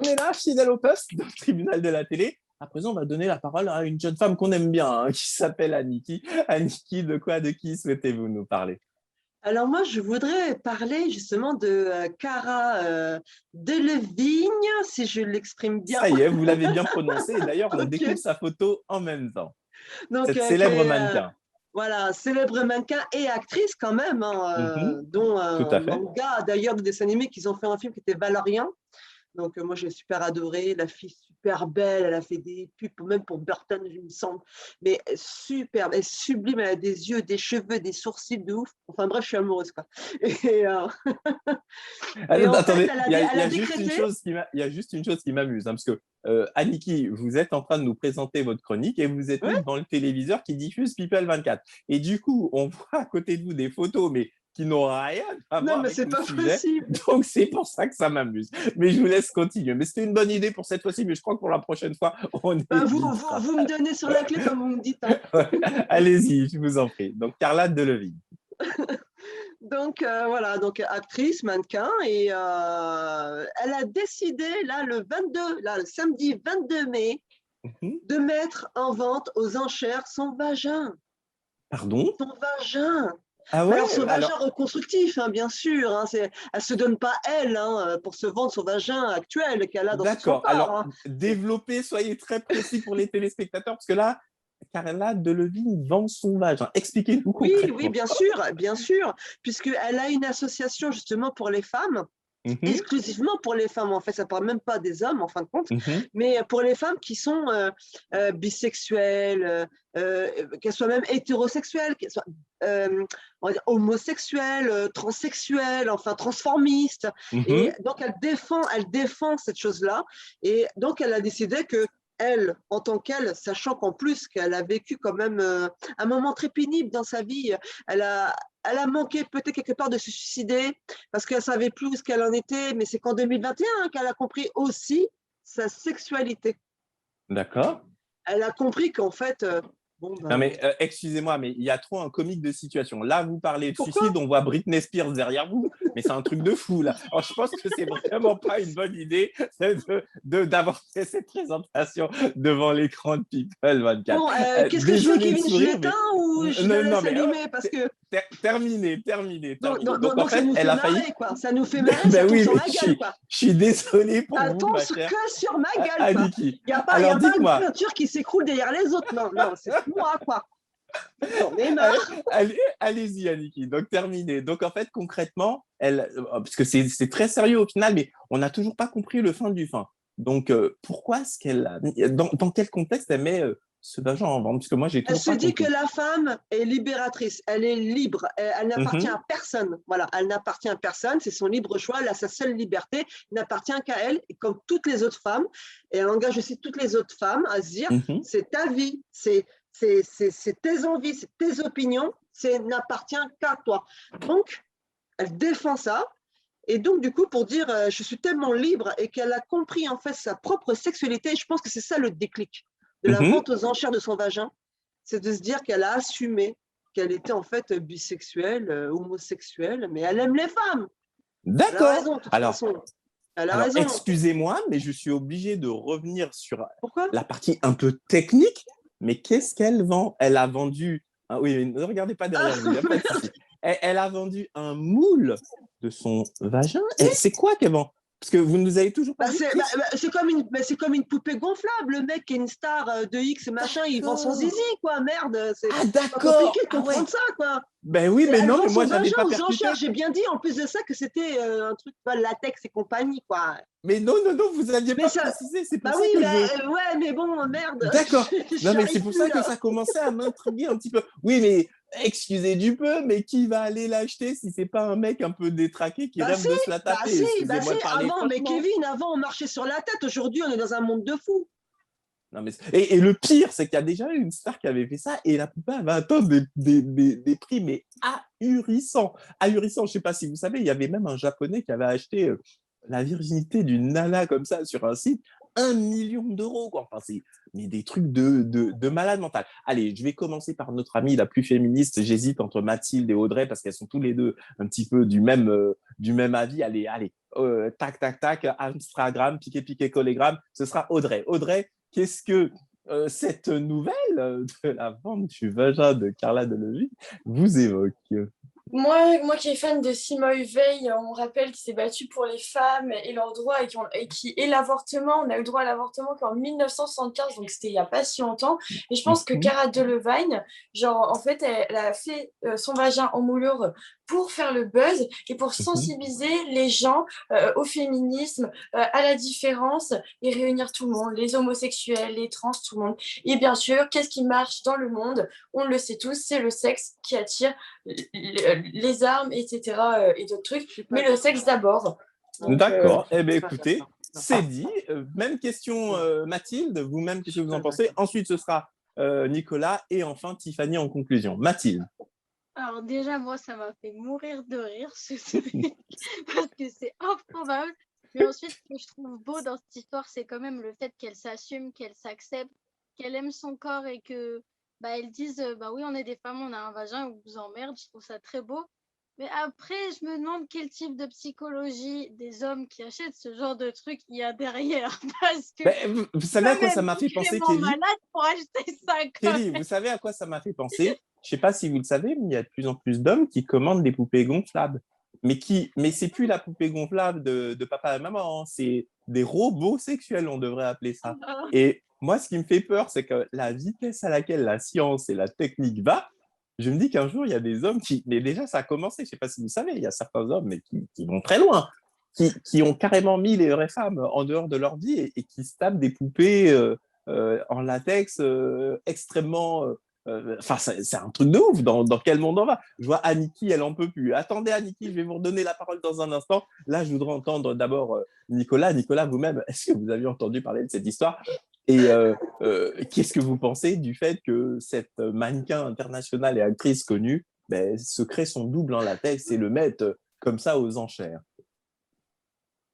est là, fidèle au poste, dans le tribunal de la télé. À présent, on va donner la parole à une jeune femme qu'on aime bien, hein, qui s'appelle Aniki. Aniki, de qui souhaitez-vous nous parler? Alors moi, je voudrais parler justement de Cara Delevingne, si je l'exprime bien. Ça y est, vous l'avez bien prononcé. Et d'ailleurs, on Ok. découvre sa photo en même temps. Donc, Cette qui célèbre est mannequin. voilà, célèbre mannequin et actrice quand même, Mhm, dont tout un à fait. manga, d'ailleurs, des dessins animés qu'ils ont fait un film qui était Valérian. Donc, moi, j'ai super adoré. La fille super belle. Elle a fait des pubs, même pour Burton, il me semble. Mais superbe, elle est sublime. Elle a des yeux, des cheveux, des sourcils de ouf. Enfin, bref, je suis amoureuse, quoi. Et, et en fait, Attendez, elle a décrété. il y a juste une chose qui m'amuse, hein, parce que Aniki, vous êtes en train de nous présenter votre chronique et vous êtes mis Ouais. devant le téléviseur qui diffuse People 24. Et du coup, on voit à côté de vous des photos, mais qui n'ont rien à Non, voir mais avec c'est le pas sujet. possible. Donc, c'est pour ça que ça m'amuse. Mais je vous laisse continuer. Mais c'était une bonne idée pour cette fois-ci, mais je crois que pour la prochaine fois, on Ben, évitera. vous me donnez sur la clé comme vous me dites, hein. Allez-y, je vous en prie. Donc, Carla Delevingne. Donc voilà, donc actrice, mannequin, et elle a décidé là le samedi 22 mai, Mhm. de mettre en vente aux enchères son vagin. Pardon? Son vagin. Ah Mais ouais? alors son vagin Alors, reconstructif, hein, bien sûr. Hein, elle se donne pas elle, hein, pour se vendre son vagin actuel qu'elle a dans tout son d'accord. corps. Alors, Hein. développez, soyez très précis pour les téléspectateurs, parce que là, Carla Delevingne vend son vagin. Expliquez-nous Oui, oui, concrètement. bien sûr, puisqu'elle a une association justement pour les femmes. Mhm, Exclusivement pour les femmes, en fait, ça ne parle même pas des hommes, en fin de compte, mhm, mais pour les femmes qui sont bisexuelles, qu'elles soient même hétérosexuelles, qu'elles soient on va dire homosexuelles, transsexuelles, enfin transformistes. Et mhm. donc, elle défend cette chose-là. Et donc, elle a décidé que elle, en tant qu'elle, sachant qu'en plus qu'elle a vécu quand même un moment très pénible dans sa vie, elle a, elle a manqué peut-être quelque part de se suicider, parce qu'elle ne savait plus où ce qu'elle en était, mais c'est qu'en 2021 hein, qu'elle a compris aussi sa sexualité. D'accord. Elle a compris qu'en fait, bon Non, ben, mais excusez-moi, mais il y a trop un comique de situation. Là, vous parlez de pourquoi? suicide, on voit Britney Spears derrière vous, mais c'est un truc de fou, là. Alors, je pense que c'est vraiment pas une bonne idée d'avoir fait cette présentation devant l'écran de People 24. Bon, qu'est-ce que je fais, Désolé de Kevin? Je sourire, mais l'éteins ou je la non, non, laisse mais allumer? Parce que terminé. Donc, en donc ça fait, nous elle fait a failli. marrer, quoi. Ça nous fait marrer, ça Ben tombe oui, sur mais ma gueule, quoi. je suis désolé pour Ça vous, tombe ma chère que sur ma gueule, quoi. Aniki. Il y Alors, a pas une dites-moi, peinture qui s'écroule derrière les autres. Non, non, c'est moi, quoi. J'en ai marre. allez-y, Aniki. Donc, terminé. Donc, en fait, concrètement, parce que c'est très sérieux au final, mais on n'a toujours pas compris le fin du fin. Donc, pourquoi est-ce dans quel contexte elle met ce vagin en vente? Parce que moi, j'ai Elle toujours se pas dit que compris. la femme est libératrice, elle est libre, elle n'appartient Mhm, à personne. Voilà, elle n'appartient à personne, c'est son libre choix, elle a sa seule liberté, il n'appartient qu'à elle, et comme toutes les autres femmes. Et elle engage aussi toutes les autres femmes à se dire mhm. c'est ta vie, c'est tes envies, c'est tes opinions, ça n'appartient qu'à toi. Donc, elle défend ça. Et donc, du coup, pour dire je suis tellement libre et qu'elle a compris en fait sa propre sexualité, je pense que c'est ça le déclic de la Mhm. vente aux enchères de son vagin, c'est de se dire qu'elle a assumé qu'elle était en fait bisexuelle, homosexuelle, mais elle aime les femmes. Elle a D'accord. raison, de toute façon. Elle a Alors, raison. excusez-moi, mais je suis obligé de revenir sur Pourquoi? la partie un peu technique. Mais qu'est-ce qu'elle vend? Elle a vendu. Ah oui, ne regardez pas derrière vous, il n'y a pas de souci. Elle a vendu un moule de son vagin. Oui, C'est quoi qu'elle vend? Parce que vous ne nous avez toujours pas bah, dit le prix. c'est comme une poupée gonflable. Le mec qui est une star de X machin, il vend son D'accord. zizi, quoi. Merde, Ah, c'est pas compliqué d'accord. de Ah ouais. comprendre ça, quoi. Ben oui, mais Elle non, vend mais moi, son j'avais vagin pas aux enchères. percuté. J'ai bien dit en plus de ça que c'était un truc pas latex et compagnie, quoi. Mais non, non, non, vous n'aviez Mais pas ça, précisé. C'est pour bah ça oui, que bah, je. ouais, mais bon, merde, D'accord. Non, mais c'est j'arrive pour plus ça que là. ça commençait à m'intriguer un petit peu. Oui, mais excusez du peu, mais qui va aller l'acheter si c'est pas un mec un peu détraqué qui Bah rêve si, de se la taper? bah si. Excusez-moi de parler Avant, mais franchement. Kevin, avant on marchait sur la tête. Aujourd'hui, on est dans un monde de fous. Non, mais... et le pire, c'est qu'il y a déjà eu une star qui avait fait ça et la plupart avaient atteint des prix, mais ahurissants. Ahurissants. Je ne sais pas si vous savez, il y avait même un Japonais qui avait acheté la virginité d'une nana comme ça sur un site, 1 million d'euros. Quoi. Enfin, c'est mais des trucs de malade mental. Allez, je vais commencer par notre amie la plus féministe. J'hésite entre Mathilde et Audrey parce qu'elles sont tous les deux un petit peu du même avis. Allez, allez. tac, tac, tac, Instagram, piqué, piqué, collégramme, ce sera Audrey. Audrey, qu'est-ce que cette nouvelle de la vente du vagin de Carla Delevingne vous évoque? Moi qui est fan de Simone Veil, on rappelle qu'il s'est battu pour les femmes et leurs droits et l'avortement. On a eu le droit à l'avortement qu'en 1975, donc c'était il n'y a pas si longtemps. Et je pense que Cara Delevingne, genre, en fait, elle a fait son vagin en moulure pour faire le buzz et pour sensibiliser les gens au féminisme, à la différence et réunir tout le monde, les homosexuels, les trans, tout le monde. Et bien sûr, qu'est-ce qui marche dans le monde? On le sait tous, c'est le sexe qui attire les armes, etc. Et d'autres trucs, mais le sexe d'abord. D'accord. Eh bien, écoutez, c'est dit. Même question, Mathilde, vous-même, qu'est-ce que vous en pensez? Ensuite, ce sera Nicolas et enfin Tiffany en conclusion. Mathilde. Alors déjà, moi, ça m'a fait mourir de rire, ce truc, parce que c'est improbable. Mais ensuite, ce que je trouve beau dans cette histoire, c'est quand même le fait qu'elle s'assume, qu'elle s'accepte, qu'elle aime son corps et que elles disent oui, on est des femmes, on a un vagin, on vous emmerde. Je trouve ça très beau. Mais après, je me demande quel type de psychologie des hommes qui achètent ce genre de truc il y a derrière. Parce que vous savez à quoi ça m'a fait penser, Kelly? malade pour acheter ça. Kelly, vous savez à quoi ça m'a fait penser? Je ne sais pas si vous le savez, mais il y a de plus en plus d'hommes qui commandent des poupées gonflables. Mais c'est plus la poupée gonflable de papa et maman, hein. C'est des robots sexuels, on devrait appeler ça. Et moi, ce qui me fait peur, c'est que la vitesse à laquelle la science et la technique va, je me dis qu'un jour, il y a des hommes qui… Mais déjà, ça a commencé, je ne sais pas si vous savez, il y a certains hommes mais qui vont très loin, qui ont carrément mis les vraies femmes en dehors de leur vie et qui se tapent des poupées en latex extrêmement… Enfin, c'est un truc de ouf. Dans quel monde on va? Je vois Aniki, elle en peut plus. Attendez, Aniki, je vais vous redonner la parole dans un instant. Là, je voudrais entendre d'abord Nicolas. Nicolas, vous-même, est-ce que vous avez entendu parler de cette histoire? Et qu'est-ce que vous pensez du fait que cette mannequin internationale et actrice connue se crée son double en latex et le mette comme ça aux enchères?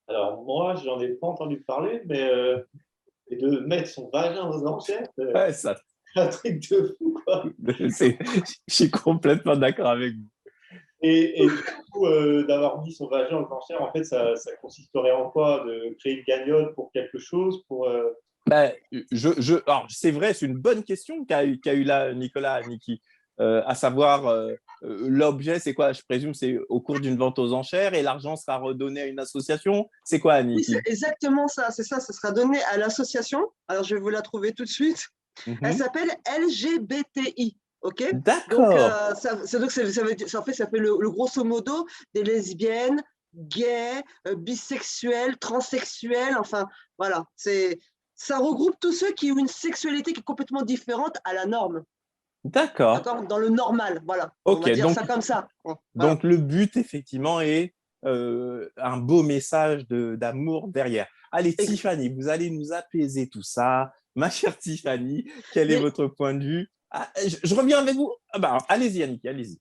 Alors, moi, j'en ai pas entendu parler, mais et de mettre son vagin aux enchères, Ouais, ça… c'est un truc de fou, quoi. Je suis complètement d'accord avec vous. Et du coup, d'avoir mis son vagin aux enchères, en fait, ça consisterait en quoi? De créer une cagnotte pour quelque chose, pour… Alors, c'est vrai, c'est une bonne question qu'a eu là Nicolas, Niki, à savoir l'objet, c'est quoi? Je présume c'est au cours d'une vente aux enchères et l'argent sera redonné à une association. C'est quoi, Oui, Niki? c'est exactement ça, c'est ça, ça sera donné à l'association. Alors, je vais vous la trouver tout de suite. Elle s'appelle LGBTI. OK? D'accord. Donc, ça fait le grosso modo des lesbiennes, gays, bisexuels, transsexuels. Enfin, voilà. Ça regroupe tous ceux qui ont une sexualité qui est complètement différente à la norme. D'accord. D'accord? Dans le normal. Voilà. Ok, on va dire donc, ça comme ça. Voilà. Donc, le but, effectivement, est un beau message d'amour derrière. Allez, Tiffany, vous allez nous apaiser tout ça. Ma chère Tiffany, quel est votre point de vue? Je reviens avec vous. Allez-y, Annick, allez-y.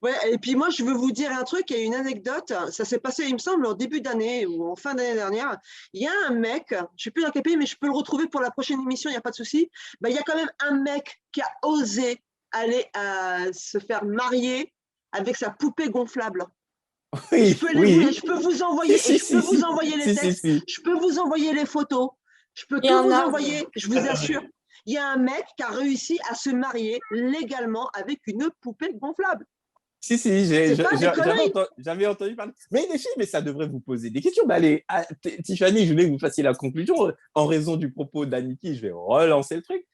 Ouais, et puis moi, je veux vous dire un truc, il y a une anecdote, ça s'est passé, il me semble, en début d'année ou en fin d'année dernière. Il y a un mec, je ne sais plus dans quel pays, mais je peux le retrouver pour la prochaine émission, il n'y a pas de souci. Il y a quand même un mec qui a osé aller se faire marier avec sa poupée gonflable. Oui, je peux vous envoyer, vous envoyer les textes, je peux vous envoyer les photos, je peux tout vous envoyer, je vous assure. Il y a un mec qui a réussi à se marier légalement avec une poupée gonflable. Si, j'avais entendu parler. Mais les filles, mais ça devrait vous poser des questions. Allez, Tiffany, je voulais que vous fassiez la conclusion. En raison du propos d'Aniki, je vais relancer le truc.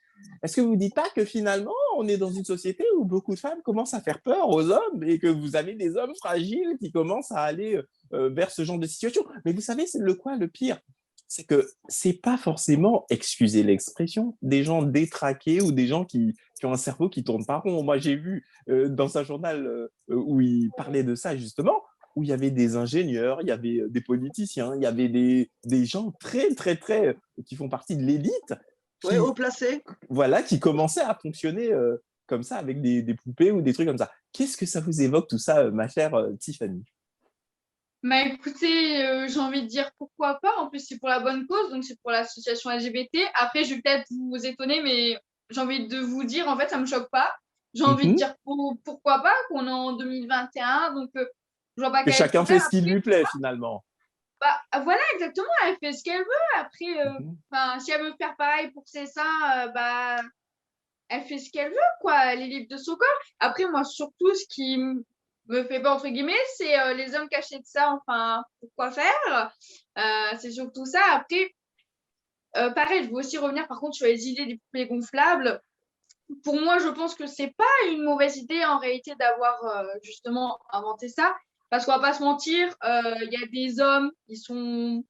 Est-ce que vous ne dites pas que finalement, on est dans une société où beaucoup de femmes commencent à faire peur aux hommes et que vous avez des hommes fragiles qui commencent à aller vers ce genre de situation? Mais vous savez, c'est le pire, c'est que c'est pas forcément, excusez l'expression, des gens détraqués ou des gens qui ont un cerveau qui tourne pas rond. Moi, j'ai vu dans un journal où il parlait de ça justement, où il y avait des ingénieurs, il y avait des politiciens, il y avait des gens très, très, très qui font partie de l'élite. Oui, haut placé. Voilà, qui commençaient à fonctionner comme ça avec des poupées ou des trucs comme ça. Qu'est-ce que ça vous évoque tout ça, ma chère Tiffany? Écoutez, j'ai envie de dire pourquoi pas. En plus, c'est pour la bonne cause, donc c'est pour l'association LGBT. Après, je vais peut-être vous étonner, mais j'ai envie de vous dire, en fait, ça me choque pas. J'ai envie de dire pourquoi pas, qu'on est en 2021, donc je vois pas que quel chacun problème. fait ce qui lui plaît finalement. Bah, voilà, exactement, elle fait ce qu'elle veut. Après, Mhm. si elle veut faire pareil pour ses seins, bah, elle fait ce qu'elle veut, quoi. Elle est libre de son corps. Après, moi, surtout, ce qui me fait pas, entre guillemets, c'est les hommes cachés de ça. Enfin, pourquoi faire? C'est surtout ça. Après, pareil, je veux aussi revenir, par contre, sur les idées des poupées gonflables. Pour moi, je pense que c'est pas une mauvaise idée, en réalité, d'avoir justement inventé ça. Parce qu'on va pas se mentir, il y a des hommes qui sont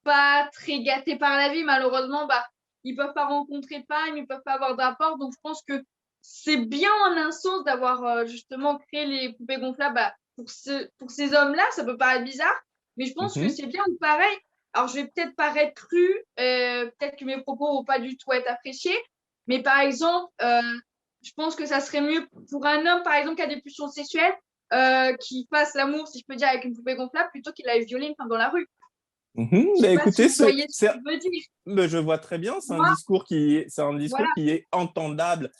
pas très gâtés par la vie, malheureusement, bah, ils peuvent pas rencontrer de femme, ils peuvent pas avoir de rapport. Donc, je pense que c'est bien en un sens d'avoir justement créé les poupées gonflables bah, pour ces hommes-là. Ça peut paraître bizarre, mais je pense que Mhm. c'est bien ou pareil. Alors, je vais peut-être paraître crue, peut-être que mes propos vont pas du tout être appréciés, mais par exemple, je pense que ça serait mieux pour un homme, par exemple, qui a des pulsions sexuelles, qui fasse l'amour, si je peux dire, avec une poupée gonflable, plutôt qu'il aille violer une femme dans la rue. Mhm. Je sais Ben, pas si écoutez, vous voyez ce que je veux dire. ben, je vois très bien, Moi, c'est un discours voilà. qui est entendable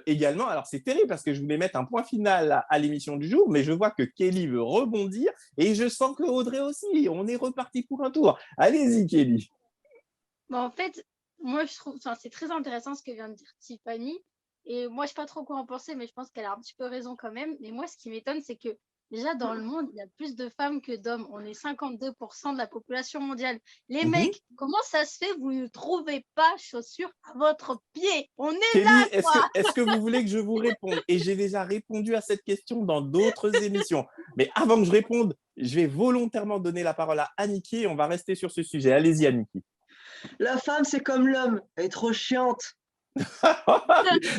également. Alors, c'est terrible parce que je voulais mettre un point final à l'émission du jour, mais je vois que Kelly veut rebondir et je sens que Audrey aussi. On est reparti pour un tour. Allez-y, Kelly. Bon, en fait, moi, je trouve, enfin, c'est très intéressant ce que vient de dire Tiffany. Et moi, je sais pas trop quoi en penser, mais je pense qu'elle a un petit peu raison quand même. Mais moi, ce qui m'étonne, c'est que déjà dans le monde, il y a plus de femmes que d'hommes. On est 52% de la population mondiale. Les Mhm. mecs, comment ça se fait, vous ne trouvez pas chaussures à votre pied? On est Kelly, là, quoi! est-ce que vous voulez que je vous réponde? Et j'ai déjà répondu à cette question dans d'autres émissions. Mais avant que je réponde, je vais volontairement donner la parole à Aniki et on va rester sur ce sujet. Allez-y, Aniki. La femme, c'est comme l'homme, elle est trop chiante.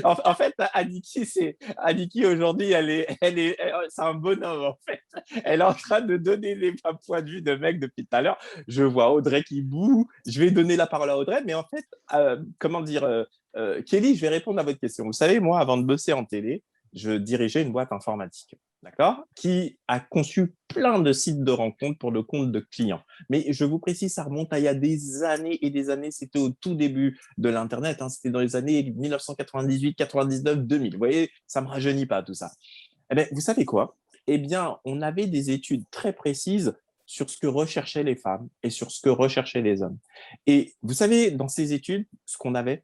En fait, Aniki aujourd'hui, c'est un bonhomme en fait. Elle est en train de donner les points de vue de mec depuis tout à l'heure. Je vois Audrey qui boue. Je vais donner la parole à Audrey, mais en fait, comment dire, Kelly, je vais répondre à votre question. Vous savez, moi, avant de bosser en télé, je dirigeais une boîte informatique, d'accord, qui a conçu plein de sites de rencontres pour le compte de clients. Mais je vous précise, ça remonte à il y a des années et des années. C'était au tout début de l'Internet. Hein, c'était dans les années 1998, 99, 2000. Vous voyez, ça ne me rajeunit pas tout ça. Eh bien, vous savez quoi? Eh bien, on avait des études très précises sur ce que recherchaient les femmes et sur ce que recherchaient les hommes. Et vous savez, dans ces études, ce qu'on avait,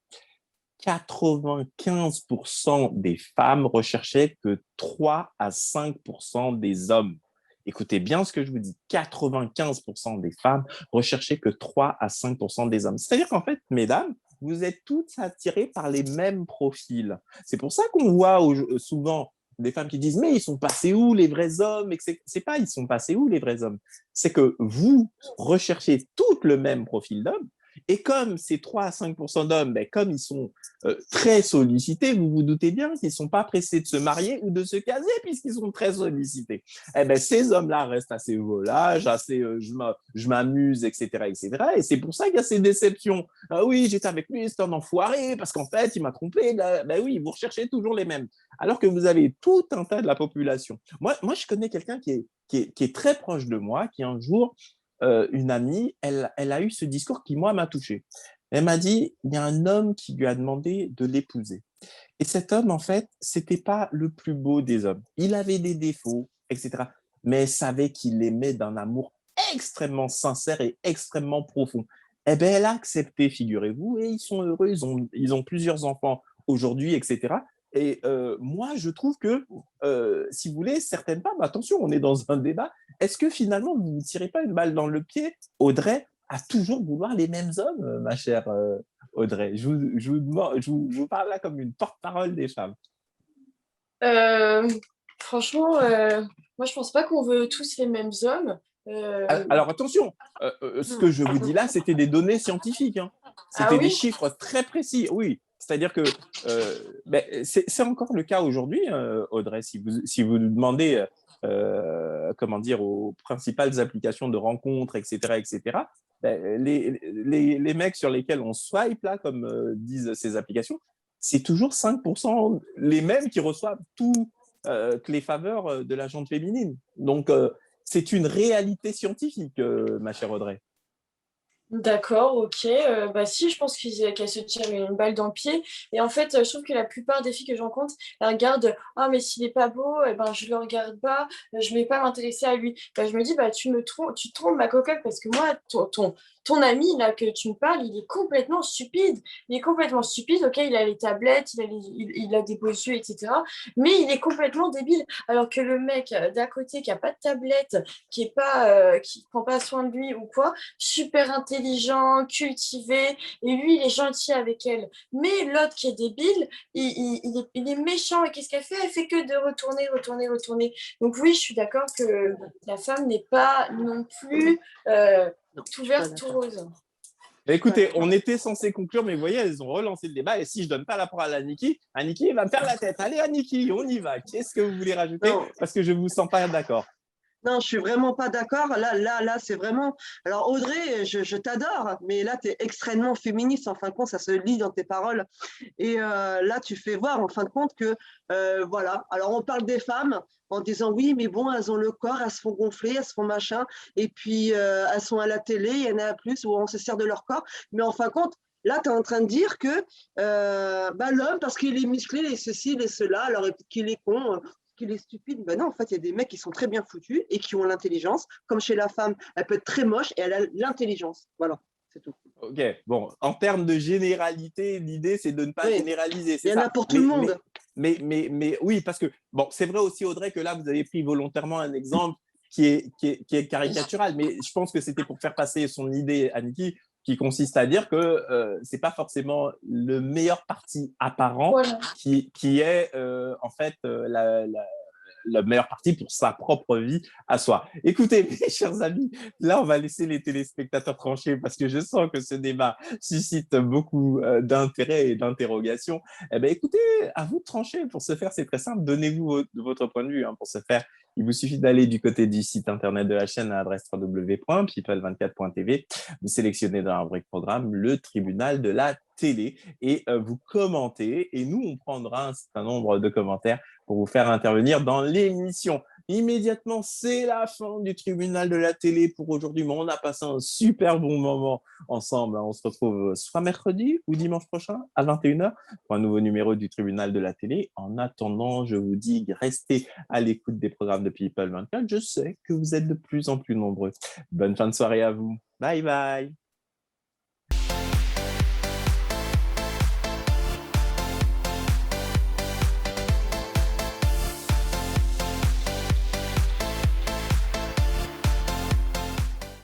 95% des femmes recherchaient que 3 à 5% des hommes. Écoutez bien ce que je vous dis, 95% des femmes recherchaient que 3 à 5% des hommes. C'est-à-dire qu'en fait, mesdames, vous êtes toutes attirées par les mêmes profils. C'est pour ça qu'on voit souvent des femmes qui disent mais ils sont passés où les vrais hommes? Et c'est pas ils sont passés où les vrais hommes, c'est que vous recherchez toutes le même profil d'homme. Et comme ces 3 à 5% d'hommes, ben, comme ils sont très sollicités, vous vous doutez bien qu'ils ne sont pas pressés de se marier ou de se caser puisqu'ils sont très sollicités. Eh ben, ces hommes-là restent assez volages, assez je m'amuse, etc., etc. Et c'est pour ça qu'il y a ces déceptions. Ah oui, j'étais avec lui, c'est un enfoiré parce qu'en fait, il m'a trompé. Ben oui, vous recherchez toujours les mêmes. Alors que vous avez tout un tas de la population. Moi je connais quelqu'un qui est très proche de moi, qui un jour une amie, elle a eu ce discours qui, moi, m'a touché. Elle m'a dit, il y a un homme qui lui a demandé de l'épouser. Et cet homme, en fait, c'était pas le plus beau des hommes. Il avait des défauts, etc. Mais elle savait qu'il l'aimait d'un amour extrêmement sincère et extrêmement profond. Eh bien, elle a accepté, figurez-vous, et ils sont heureux, ils ont plusieurs enfants aujourd'hui, etc. Et moi, je trouve que, si vous voulez, certaines femmes, attention, on est dans un débat, est-ce que finalement, vous ne tirez pas une balle dans le pied, Audrey, à toujours vouloir les mêmes hommes, ma chère Audrey? Je vous parle là comme une porte-parole des femmes. Euh, Franchement, moi je pense pas qu'on veut tous les mêmes hommes. Alors attention, ce que je vous dis là, c'était des données scientifiques. Hein. Ah C'était des oui? chiffres très précis. Oui, c'est-à-dire que ben, c'est encore le cas aujourd'hui, Audrey, si vous demandez comment dire, aux principales applications de rencontres, etc., etc., ben, les mecs sur lesquels on swipe, là, comme disent ces applications, c'est toujours 5% les mêmes qui reçoivent toutes les faveurs de la gente féminine. Donc, c'est une réalité scientifique, ma chère Audrey. D'accord, ok. Bah si, je pense qu'elle se tire une balle dans le pied. Et en fait, je trouve que la plupart des filles que je rencontre, elles regardent, ah mais s'il est pas beau, eh ben je le regarde pas, je vais pas m'intéresser à lui. Bah, je me dis, bah tu te trompes ma cocotte parce que moi, ton ami là que tu me parles, il est complètement stupide. Il est complètement stupide. Ok, il a les tablettes, il a des beaux yeux, etc. Mais il est complètement débile. Alors que le mec d'à côté qui a pas de tablette, qui prend pas soin de lui ou quoi super intelligent, cultivé, et lui, il est gentil avec elle. Mais l'autre qui est débile, il est méchant, et qu'est-ce qu'elle fait? Elle fait que de retourner, retourner, retourner. Donc oui, je suis d'accord que la femme n'est pas non plus Non, je tout suis pas verte, tout d'accord. rose. Bah, Je suis pas écoutez, d'accord. on était censé conclure, mais vous voyez, elles ont relancé le débat. Et si je donne pas la parole à Aniki, il va me faire la tête. Allez, Aniki, on y va. Qu'est-ce que vous voulez rajouter? Non, Parce que je vous sens pas d'accord. non, je suis vraiment pas d'accord. Là, c'est vraiment. Alors, Audrey, je t'adore, mais là, tu es extrêmement féministe. En fin de compte, ça se lit dans tes paroles. Et là, tu fais voir, en fin de compte, que voilà. Alors, on parle des femmes en disant oui, mais bon, elles ont le corps, elles se font gonfler, elles se font machin. Et puis, elles sont à la télé, il y en a plus où on se sert de leur corps. Mais en fin de compte, là, tu es en train de dire que bah, l'homme, parce qu'il est musclé, il est ceci, il est cela, alors qu'il est con, qu'il est stupide. Ben non, en fait, il y a des mecs qui sont très bien foutus et qui ont l'intelligence. Comme chez la femme, elle peut être très moche et elle a l'intelligence. Voilà, c'est tout. Ok, bon, en termes de généralité, l'idée, c'est de ne pas Oui, généraliser, il c'est y en a ça. pour tout le monde. Mais oui, parce que, bon, c'est vrai aussi, Audrey, que là, vous avez pris volontairement un exemple qui est caricatural, mais je pense que c'était pour faire passer son idée à Niki, qui consiste à dire que c'est pas forcément le meilleur parti apparent Voilà. qui est en fait la meilleure partie pour sa propre vie à soi. Écoutez, mes chers amis, là, on va laisser les téléspectateurs trancher parce que je sens que ce débat suscite beaucoup d'intérêt et d'interrogations. Eh bien, écoutez, à vous de trancher. Pour ce faire, c'est très simple. Donnez-vous votre point de vue. Hein. Pour ce faire, il vous suffit d'aller du côté du site internet de la chaîne à l'adresse www.people24.tv. Vous sélectionnez dans la rubrique programme le tribunal de la télé et vous commentez. Et nous, on prendra un certain nombre de commentaires pour vous faire intervenir dans l'émission. Immédiatement, c'est la fin du tribunal de la télé pour aujourd'hui, mais on a passé un super bon moment ensemble. On se retrouve soit mercredi ou dimanche prochain à 21h pour un nouveau numéro du tribunal de la télé. En attendant, je vous dis, restez à l'écoute des programmes de People 24. Je sais que vous êtes de plus en plus nombreux. Bonne fin de soirée à vous. Bye bye.